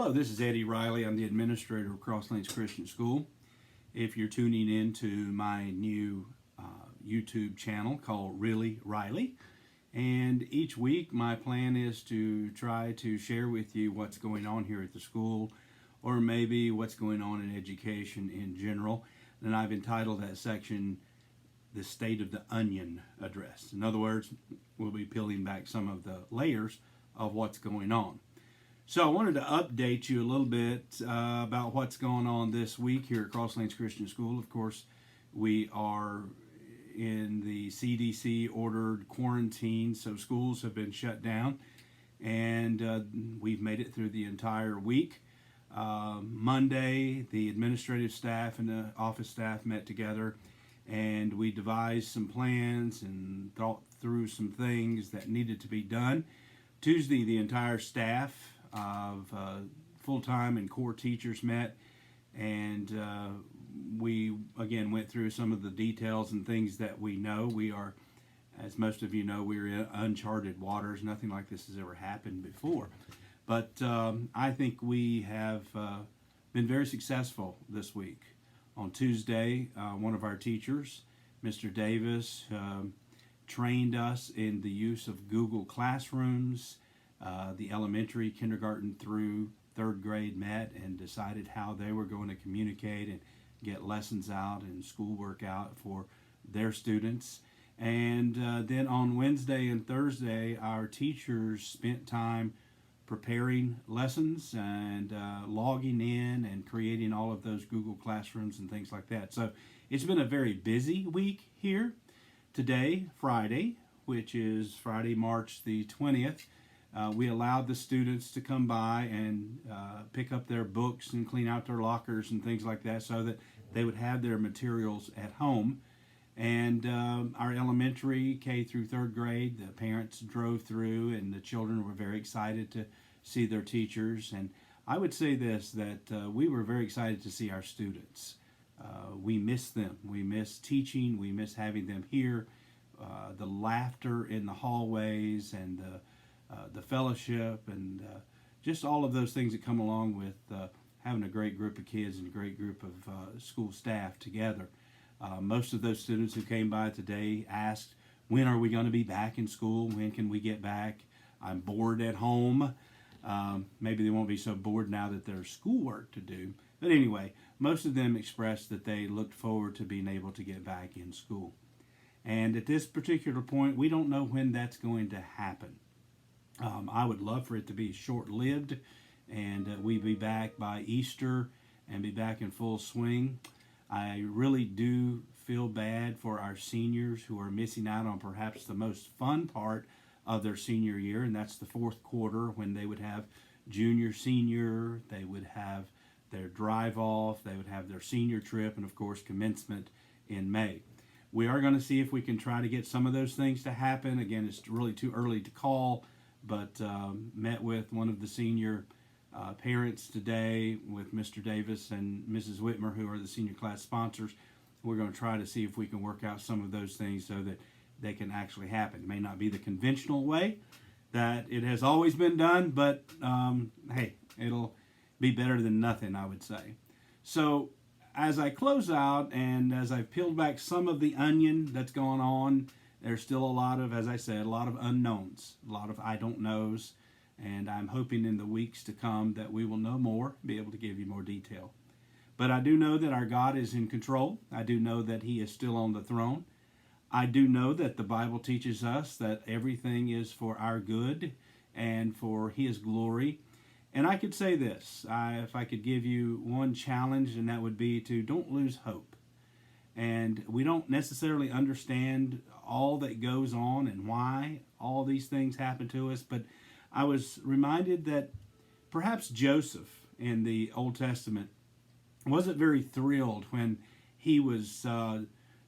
Hello, this is Eddie Riley. I'm the administrator of Cross Lanes Christian School. If you're tuning in to my new YouTube channel called Really Riley, and each week my plan is to try to share with you what's going on here at the school, or maybe what's going on in education in general. And I've entitled that section The State of the Onion Address. In other words, we'll be peeling back some of the layers of what's going on. So I wanted to update you a little bit about what's going on this week here at Cross Lanes Christian School. Of course, we are in the CDC ordered quarantine, so schools have been shut down, and we've made it through the entire week. Monday, the administrative staff and the office staff met together, and we devised some plans and thought through some things that needed to be done. Tuesday, the entire staff of full-time and core teachers met, and we again went through some of the details and things that we know. We are, as most of you know, we're in uncharted waters. Nothing like this has ever happened before. But I think we have been very successful this week. On Tuesday, one of our teachers, Mr. Davis, trained us in the use of Google Classrooms. The elementary, kindergarten through third grade met and decided how they were going to communicate and get lessons out and schoolwork out for their students. And then on Wednesday and Thursday, our teachers spent time preparing lessons and logging in and creating all of those Google Classrooms and things like that. So it's been a very busy week here. Today, Friday, which is Friday, March the 20th, we allowed the students to come by and pick up their books and clean out their lockers and things like that so that they would have their materials at home. And our elementary, K through third grade, the parents drove through and the children were very excited to see their teachers. And I would say this, that we were very excited to see our students. We miss them. We miss teaching. We miss having them here. The laughter in the hallways and the fellowship and just all of those things that come along with having a great group of kids and a great group of school staff together. Most of those students who came by today asked, when are we going to be back in school? When can we get back? I'm bored at home. Maybe they won't be so bored now that there's schoolwork to do. But anyway, most of them expressed that they looked forward to being able to get back in school. And at this particular point, we don't know when that's going to happen. I would love for it to be short-lived and we'd be back by Easter and be back in full swing. I really do feel bad for our seniors who are missing out on perhaps the most fun part of their senior year, and that's the fourth quarter when they would have junior, senior, they would have their drive-off, they would have their senior trip, and of course commencement in May. We are going to see if we can try to get some of those things to happen. Again, it's really too early to call, but met with one of the senior parents today with Mr. Davis and Mrs. Whitmer, who are the senior class sponsors. We're going to try to see if we can work out some of those things so that they can actually happen. It may not be the conventional way that it has always been done, but hey, it'll be better than nothing, I would say. So as I close out and as I've peeled back some of the onion that's going on, there's still a lot of, as I said, a lot of unknowns, a lot of I don't knows, and I'm hoping in the weeks to come that we will know more, be able to give you more detail. But I do know that our God is in control. I do know that He is still on the throne. I do know that the Bible teaches us that everything is for our good and for His glory. And I could say this, if I could give you one challenge, and that would be to don't lose hope. And we don't necessarily understand all that goes on and why all these things happen to us, but I was reminded that perhaps Joseph in the Old Testament wasn't very thrilled when he was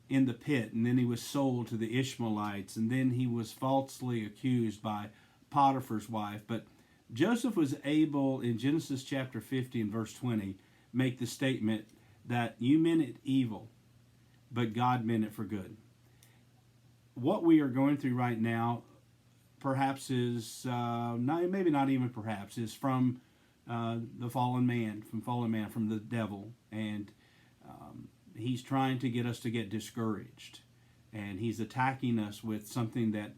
in the pit, and then he was sold to the Ishmaelites, and then he was falsely accused by Potiphar's wife. But Joseph was able, in Genesis chapter 50 and verse 20, make the statement that you meant it evil, but God meant it for good. What we are going through right now perhaps is, maybe not even perhaps, is from the fallen man, from the devil, and he's trying to get us to get discouraged, and he's attacking us with something that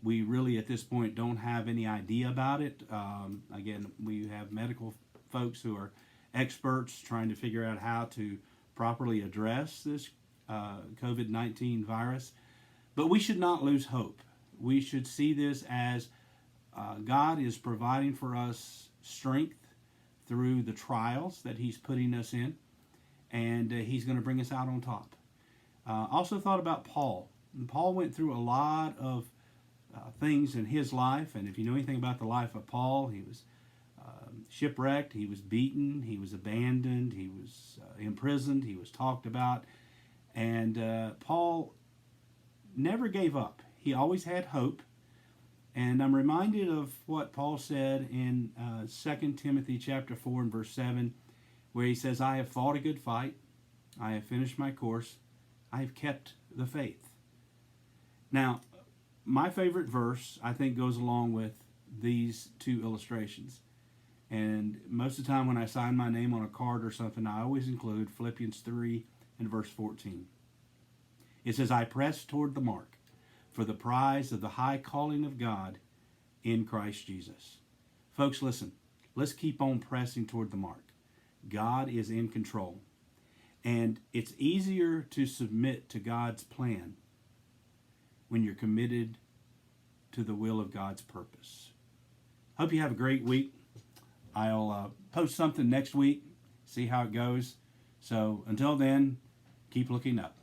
we really at this point don't have any idea about it. Again, we have medical folks who are experts trying to figure out how to properly address this COVID-19 virus, but we should not lose hope. We should see this as God is providing for us strength through the trials that he's putting us in, and he's going to bring us out on top. Also thought about Paul. Paul went through a lot of things in his life, and if you know anything about the life of Paul, he was shipwrecked, he was beaten, he was abandoned, he was imprisoned, he was talked about, and Paul never gave up. He always had hope. And I'm reminded of what Paul said in 2 Timothy chapter 4 and verse 7, where he says, I have fought a good fight, I have finished my course, I have kept the faith. Now, my favorite verse, I think, goes along with these two illustrations. And most of the time when I sign my name on a card or something, I always include Philippians 3 and verse 14. It says, I press toward the mark for the prize of the high calling of God in Christ Jesus. Folks, listen, let's keep on pressing toward the mark. God is in control. And it's easier to submit to God's plan when you're committed to the will of God's purpose. Hope you have a great week. I'll post something next week, see how it goes. So until then, keep looking up.